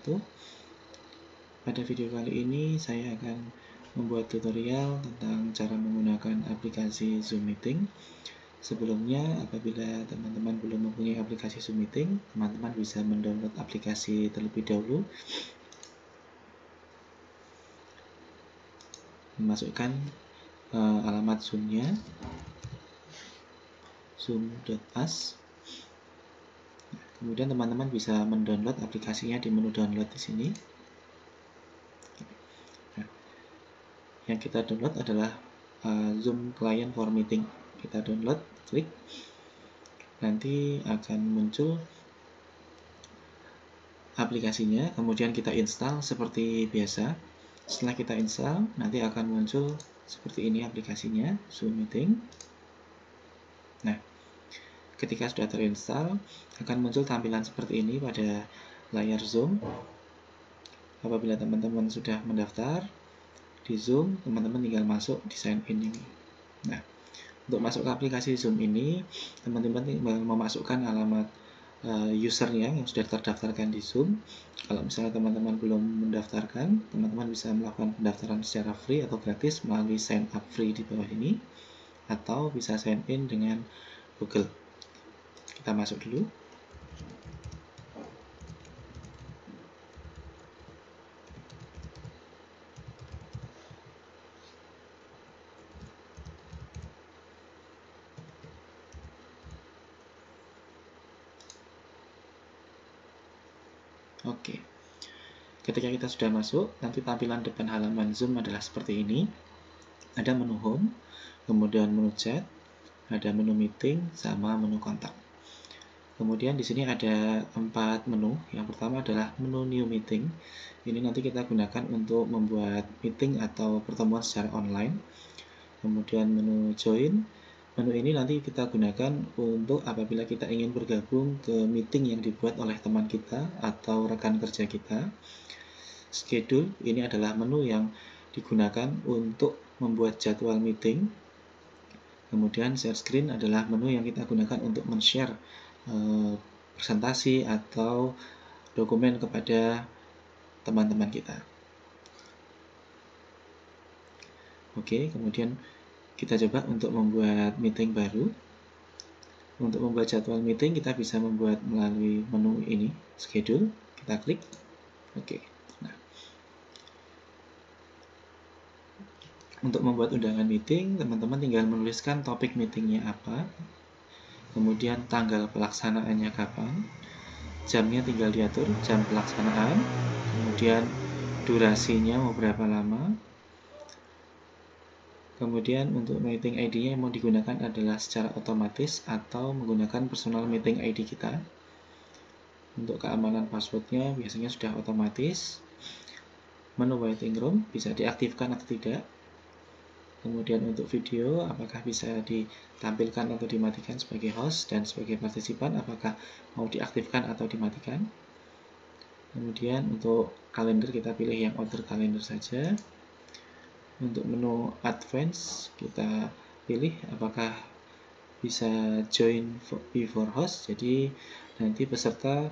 wabarakatuh. Pada video kali ini saya akan membuat tutorial tentang cara menggunakan aplikasi Zoom Meeting. Sebelumnya, apabila teman-teman belum mempunyai aplikasi Zoom Meeting, teman-teman bisa mendownload aplikasi terlebih dahulu. Memasukkan alamat Zoom-nya, zoom.us. Kemudian teman-teman bisa mendownload aplikasinya di menu download di sini. Nah, yang kita download adalah Zoom Client for Meeting. Kita download, klik, nanti akan muncul aplikasinya, kemudian kita install seperti biasa. Setelah kita install, nanti akan muncul seperti ini aplikasinya, Zoom Meeting. Nah, ketika sudah terinstall, akan muncul tampilan seperti ini pada layar Zoom. Apabila teman-teman sudah mendaftar di Zoom, teman-teman tinggal masuk di sign in ini. Nah, untuk masuk ke aplikasi Zoom ini, teman-teman tinggal memasukkan alamat usernya yang sudah terdaftarkan di Zoom. Kalau misalnya teman-teman belum mendaftarkan, teman-teman bisa melakukan pendaftaran secara free atau gratis melalui sign up free di bawah ini, atau bisa sign in dengan Google. Kita masuk dulu. Oke. Ketika kita sudah masuk, nanti tampilan depan halaman Zoom adalah seperti ini. Ada menu home, kemudian menu chat, ada menu meeting, sama menu kontak. Kemudian di sini ada 4 menu. Yang pertama adalah menu new meeting. Ini nanti kita gunakan untuk membuat meeting atau pertemuan secara online. Kemudian menu join. Menu ini nanti kita gunakan untuk apabila kita ingin bergabung ke meeting yang dibuat oleh teman kita atau rekan kerja kita. Schedule, ini adalah menu yang digunakan untuk membuat jadwal meeting. Kemudian share screen adalah menu yang kita gunakan untuk men-share presentasi atau dokumen kepada teman-teman kita. Oke, kemudian kita coba untuk membuat meeting baru. Untuk membuat jadwal meeting, kita bisa membuat melalui menu ini, schedule. Kita klik. Oke. Nah, untuk membuat undangan meeting, teman-teman tinggal menuliskan topik meetingnya apa, kemudian tanggal pelaksanaannya kapan, jamnya tinggal diatur, jam pelaksanaan, kemudian durasinya mau berapa lama. Kemudian untuk meeting ID-nya yang mau digunakan adalah secara otomatis atau menggunakan personal meeting ID kita. Untuk keamanan passwordnya biasanya sudah otomatis. Menu waiting room bisa diaktifkan atau tidak. Kemudian untuk video, apakah bisa ditampilkan atau dimatikan sebagai host, dan sebagai partisipan, apakah mau diaktifkan atau dimatikan. Kemudian untuk kalender kita pilih yang order kalender saja. Untuk menu advance kita pilih apakah bisa join before host, jadi nanti peserta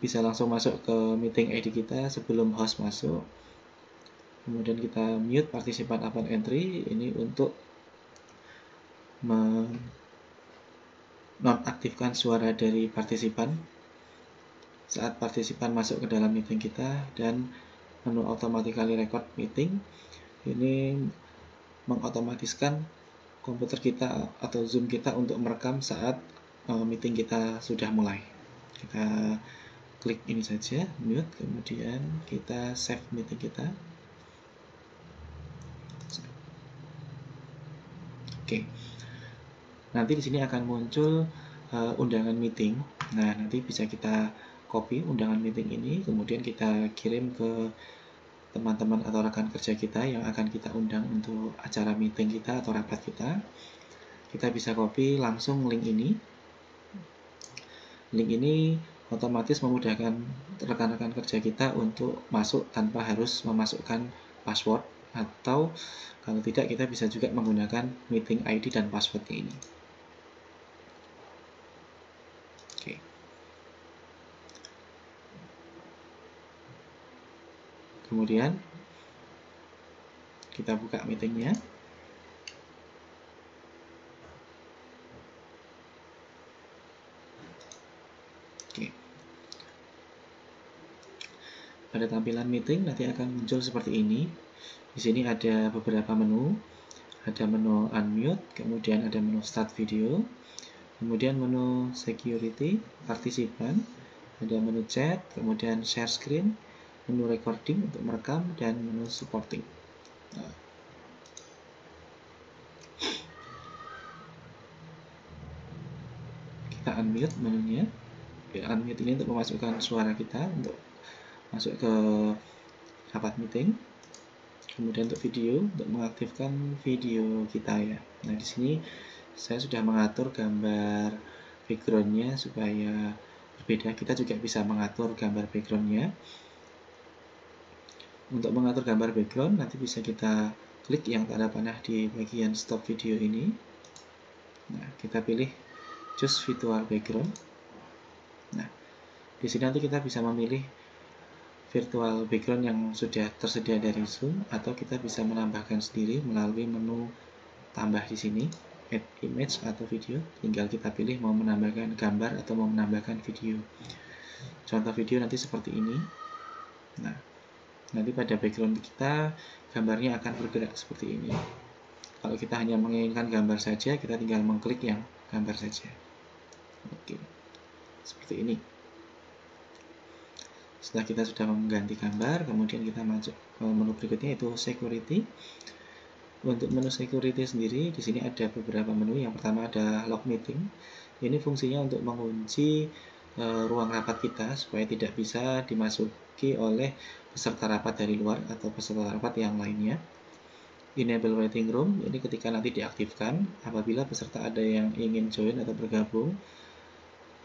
bisa langsung masuk ke meeting ID kita sebelum host masuk. Kemudian kita mute partisipan upon entry, ini untuk menonaktifkan suara dari partisipan saat partisipan masuk ke dalam meeting kita. Dan menu automatically record meeting, ini mengotomatiskan komputer kita atau Zoom kita untuk merekam saat meeting kita sudah mulai. Kita klik ini saja, mute, kemudian kita save meeting kita. Oke. Nanti di sini akan muncul undangan meeting. Nah, nanti bisa kita copy undangan meeting ini, kemudian kita kirim ke teman-teman atau rekan kerja kita yang akan kita undang untuk acara meeting kita atau rapat kita. Kita bisa copy langsung link ini. Link ini otomatis memudahkan rekan-rekan kerja kita untuk masuk tanpa harus memasukkan password, atau kalau tidak kita bisa juga menggunakan meeting ID dan passwordnya ini. Oke. Kemudian kita buka meetingnya. Oke. Pada tampilan meeting nanti akan muncul seperti ini. Di sini ada beberapa menu. Ada menu unmute, kemudian ada menu start video, kemudian menu security, partisipan, ada menu chat, kemudian share screen, menu recording untuk merekam, dan menu supporting. Nah, kita unmute menunya. Unmute ini untuk memasukkan suara kita untuk masuk ke rapat meeting. Kemudian untuk video, untuk mengaktifkan video kita ya. Nah, di sini saya sudah mengatur gambar backgroundnya supaya berbeda. Kita juga bisa mengatur gambar backgroundnya. Untuk mengatur gambar background, nanti bisa kita klik yang tanda panah di bagian stop video ini. Nah, kita pilih choose virtual background. Nah, di sini nanti kita bisa memilih virtual background yang sudah tersedia dari Zoom, atau kita bisa menambahkan sendiri melalui menu tambah di sini, add image atau video. Tinggal kita pilih mau menambahkan gambar atau mau menambahkan video. Contoh video nanti seperti ini. Nah, nanti pada background kita gambarnya akan bergerak seperti ini. Kalau kita hanya menginginkan gambar saja, kita tinggal mengklik yang gambar saja. Oke, seperti ini. Setelah kita sudah mengganti gambar, kemudian kita masuk ke menu berikutnya, yaitu security. Untuk menu security sendiri, di sini ada beberapa menu. Yang pertama ada log meeting. Ini fungsinya untuk mengunci ruang rapat kita supaya tidak bisa dimasuki oleh peserta rapat dari luar atau peserta rapat yang lainnya. Enable waiting room, ini ketika nanti diaktifkan, apabila peserta ada yang ingin join atau bergabung,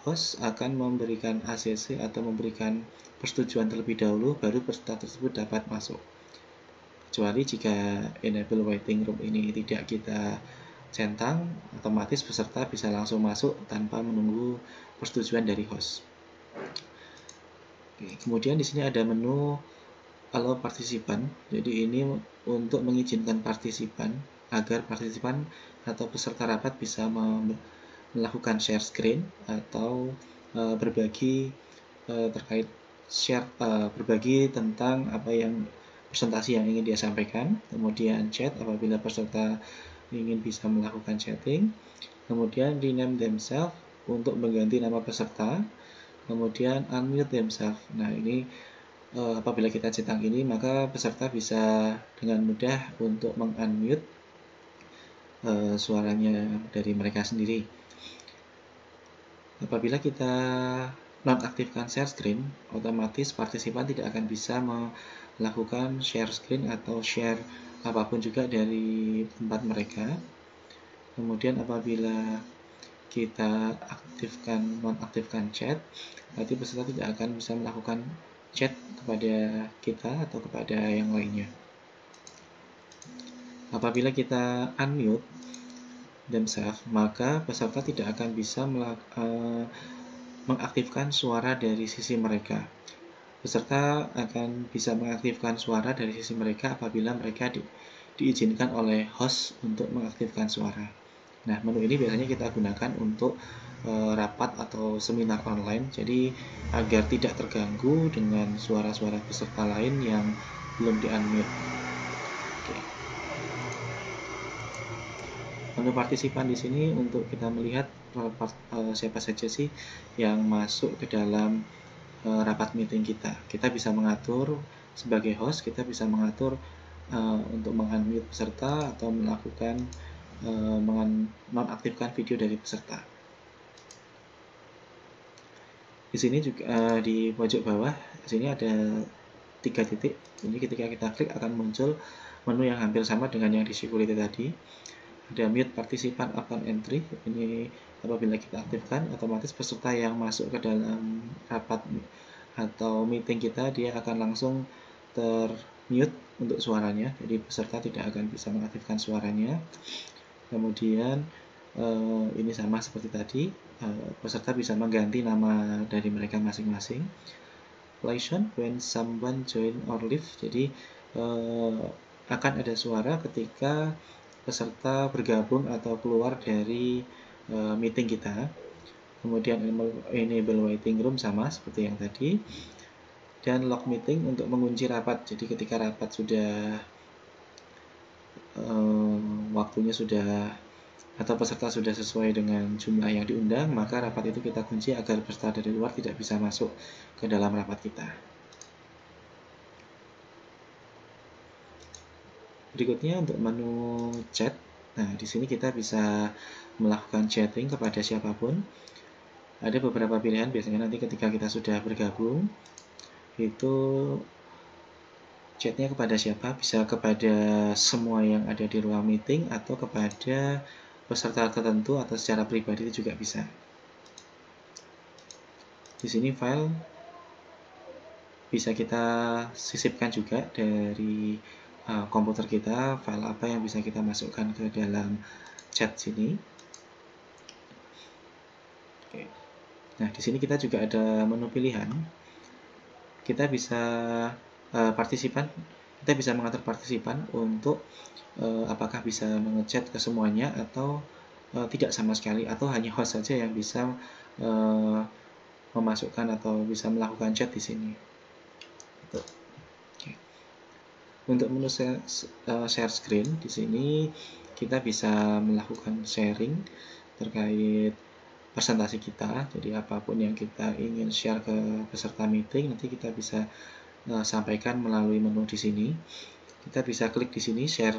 host akan memberikan ACC atau memberikan persetujuan terlebih dahulu, baru peserta tersebut dapat masuk. Kecuali jika enable waiting room ini tidak kita centang, otomatis peserta bisa langsung masuk tanpa menunggu persetujuan dari host. Oke, kemudian di sini ada menu allow partisipan. Jadi ini untuk mengizinkan partisipan agar partisipan atau peserta rapat bisa melakukan share screen atau berbagi terkait berbagi tentang apa yang presentasi yang ingin dia sampaikan. Kemudian chat apabila peserta ingin bisa melakukan chatting. Kemudian rename themselves untuk mengganti nama peserta. Kemudian unmute themselves. Nah, ini apabila kita centang ini, maka peserta bisa dengan mudah untuk mengunmute suaranya dari mereka sendiri. Apabila kita nonaktifkan share screen, otomatis partisipan tidak akan bisa melakukan share screen atau share apapun juga dari tempat mereka. Kemudian apabila kita nonaktifkan chat, berarti peserta tidak akan bisa melakukan chat kepada kita atau kepada yang lainnya. Apabila kita unmute themselves, maka peserta tidak akan bisa mengaktifkan suara dari sisi mereka. Peserta akan bisa mengaktifkan suara dari sisi mereka apabila mereka diizinkan oleh host untuk mengaktifkan suara. Nah, menu ini biasanya kita gunakan untuk rapat atau seminar online, jadi agar tidak terganggu dengan suara-suara peserta lain yang belum di-unmute. Oke. Menu partisipan di sini untuk kita melihat siapa saja sih yang masuk ke dalam rapat meeting kita. Kita bisa mengatur sebagai host, kita bisa mengatur untuk mengunmute peserta atau melakukan menonaktifkan video dari peserta. Di sini juga di pojok bawah, di sini ada 3 titik. Ini ketika kita klik akan muncul menu yang hampir sama dengan yang di security tadi. Ada mute participant upon entry. Ini apabila kita aktifkan, otomatis peserta yang masuk ke dalam rapat atau meeting kita, dia akan langsung termute untuk suaranya. Jadi peserta tidak akan bisa mengaktifkan suaranya. Kemudian ini sama seperti tadi, peserta bisa mengganti nama dari mereka masing-masing. completion when someone join or leave. Jadi akan ada suara ketika peserta bergabung atau keluar dari meeting kita. Kemudian enable waiting room sama seperti yang tadi. Dan lock meeting untuk mengunci rapat. Jadi ketika rapat sudah waktunya sudah atau peserta sudah sesuai dengan jumlah yang diundang, maka rapat itu kita kunci agar peserta dari luar tidak bisa masuk ke dalam rapat kita. Berikutnya untuk menu chat. Nah, di sini kita bisa melakukan chatting kepada siapapun. Ada beberapa pilihan, biasanya nanti ketika kita sudah bergabung, itu chatnya kepada siapa, bisa kepada semua yang ada di ruang meeting atau kepada peserta tertentu atau secara pribadi itu juga bisa. Di sini file bisa kita sisipkan juga dari komputer kita, file apa yang bisa kita masukkan ke dalam chat sini. Oke. Nah, di sini kita juga ada menu pilihan. Kita bisa partisipan, kita bisa mengatur partisipan untuk apakah bisa mengechat ke semuanya atau tidak sama sekali, atau hanya host saja yang bisa memasukkan atau bisa melakukan chat di sini. Oke. Untuk menu share screen di sini kita bisa melakukan sharing terkait presentasi kita. Jadi apapun yang kita ingin share ke peserta meeting nanti kita bisa sampaikan melalui menu di sini. Kita bisa klik di sini share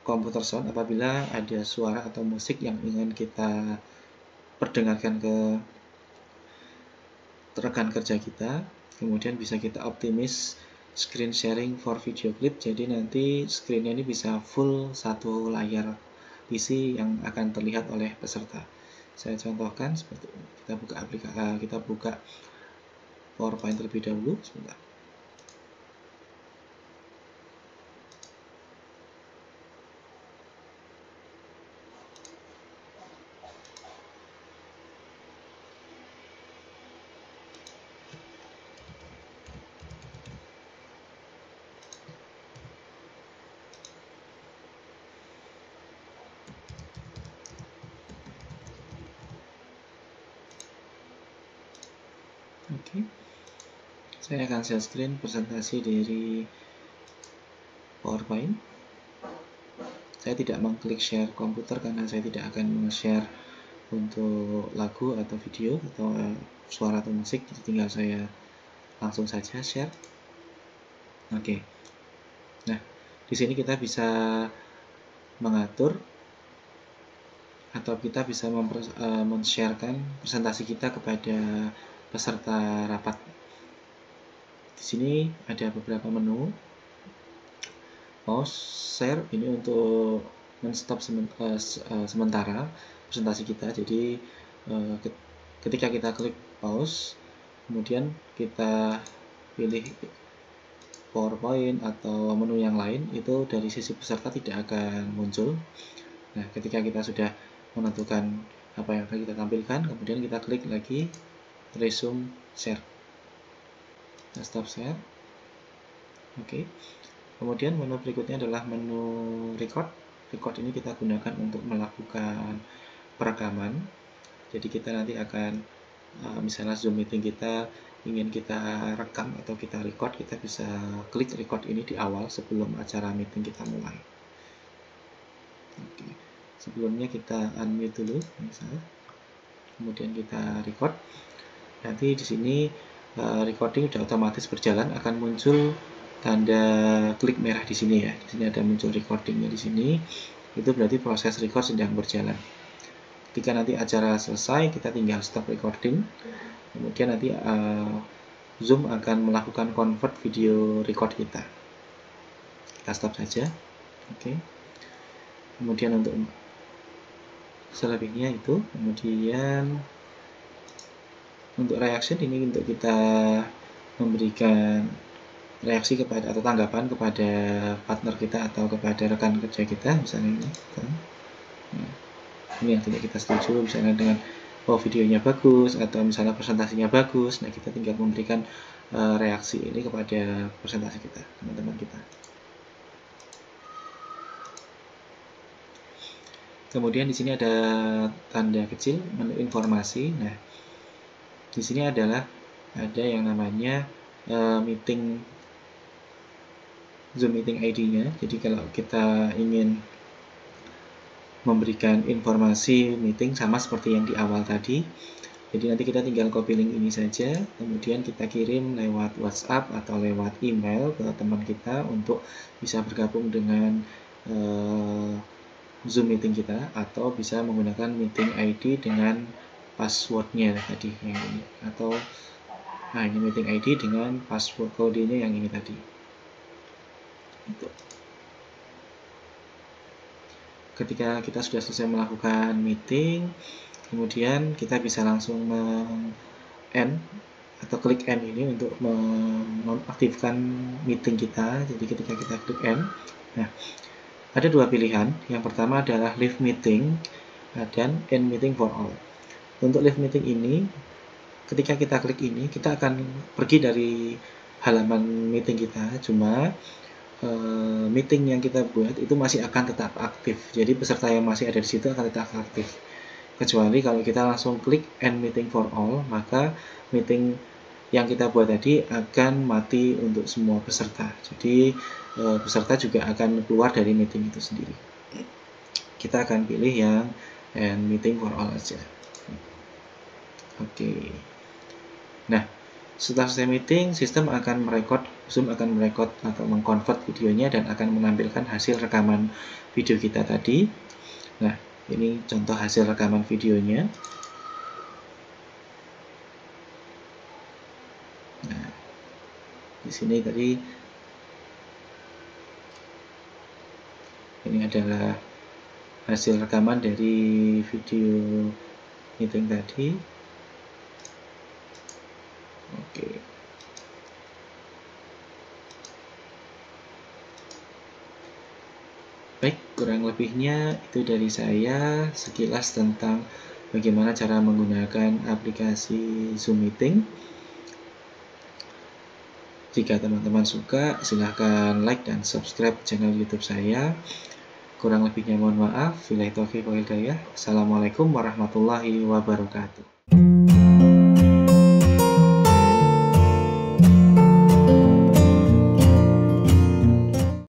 computer sound apabila ada suara atau musik yang ingin kita perdengarkan ke rekan kerja kita. Kemudian bisa kita optimize screen sharing for video clip. Jadi nanti screennya ini bisa full satu layar PC yang akan terlihat oleh peserta. Saya contohkan seperti ini. Kita buka PowerPoint terlebih dahulu. Sebentar. Oke. Saya akan share screen presentasi dari PowerPoint. Saya tidak mengklik share komputer karena saya tidak akan share untuk lagu atau video atau suara atau musik. Jadi tinggal saya langsung saja share. Oke. Nah, di sini kita bisa mengatur atau kita bisa men-sharekan presentasi kita kepada peserta rapat. Di sini ada beberapa menu. Pause, share ini untuk men-stop sementara presentasi kita. Jadi ketika kita klik pause, kemudian kita pilih PowerPoint atau menu yang lain, itu dari sisi peserta tidak akan muncul. Nah, ketika kita sudah menentukan apa yang akan kita tampilkan, kemudian kita klik lagi resume share. Kita stop share. Oke. Kemudian menu berikutnya adalah menu record. Record ini kita gunakan untuk melakukan perekaman. Jadi kita nanti akan misalnya Zoom meeting kita ingin kita rekam atau kita record, kita bisa klik record ini di awal sebelum acara meeting kita mulai. Oke. Sebelumnya kita unmute dulu misalnya. Kemudian kita record. Nanti di sini recording sudah otomatis berjalan, akan muncul tanda klik merah di sini ya. Di sini ada muncul recordingnya di sini. Itu berarti proses record sedang berjalan. Ketika nanti acara selesai, kita tinggal stop recording. Kemudian nanti Zoom akan melakukan convert video record kita. Kita stop saja. Oke. Kemudian untuk selebihnya itu, kemudian untuk reaction ini untuk kita memberikan reaksi kepada atau tanggapan kepada partner kita atau kepada rekan kerja kita, misalnya ini. Ini yang tidak kita setuju, misalnya dengan videonya bagus atau misalnya presentasinya bagus. Nah, kita tinggal memberikan reaksi ini kepada presentasi kita, teman-teman kita. Kemudian di sini ada tanda kecil menu informasi. Nah, di sini adalah ada yang namanya meeting Zoom meeting ID-nya. Jadi kalau kita ingin memberikan informasi meeting sama seperti yang di awal tadi, jadi nanti kita tinggal copy link ini saja, kemudian kita kirim lewat WhatsApp atau lewat email ke teman kita untuk bisa bergabung dengan Zoom meeting kita, atau bisa menggunakan meeting ID dengan passwordnya tadi yang ini, atau ini meeting ID dengan password kodenya yang ini tadi. Ketika kita sudah selesai melakukan meeting, kemudian kita bisa langsung end atau klik end ini untuk menonaktifkan meeting kita. Jadi ketika kita klik end, nah ada dua pilihan. Yang pertama adalah leave meeting dan end meeting for all. Untuk leave meeting ini, ketika kita klik ini, kita akan pergi dari halaman meeting kita. Cuma meeting yang kita buat itu masih akan tetap aktif. Jadi peserta yang masih ada di situ akan tetap aktif. Kecuali kalau kita langsung klik end meeting for all, maka meeting yang kita buat tadi akan mati untuk semua peserta. Jadi peserta juga akan keluar dari meeting itu sendiri. Kita akan pilih yang end meeting for all aja. Oke. Nah, setelah selesai meeting, Zoom akan merekod atau mengkonvert videonya dan akan menampilkan hasil rekaman video kita tadi. Nah, ini contoh hasil rekaman videonya. Nah, di sini tadi ini adalah hasil rekaman dari video meeting tadi. Oke. Baik, kurang lebihnya itu dari saya sekilas tentang bagaimana cara menggunakan aplikasi Zoom Meeting. Jika teman-teman suka, silahkan like dan subscribe channel YouTube saya. Kurang lebihnya mohon maaf. Wabillahi taufiq wal hidayah. Assalamualaikum warahmatullahi wabarakatuh.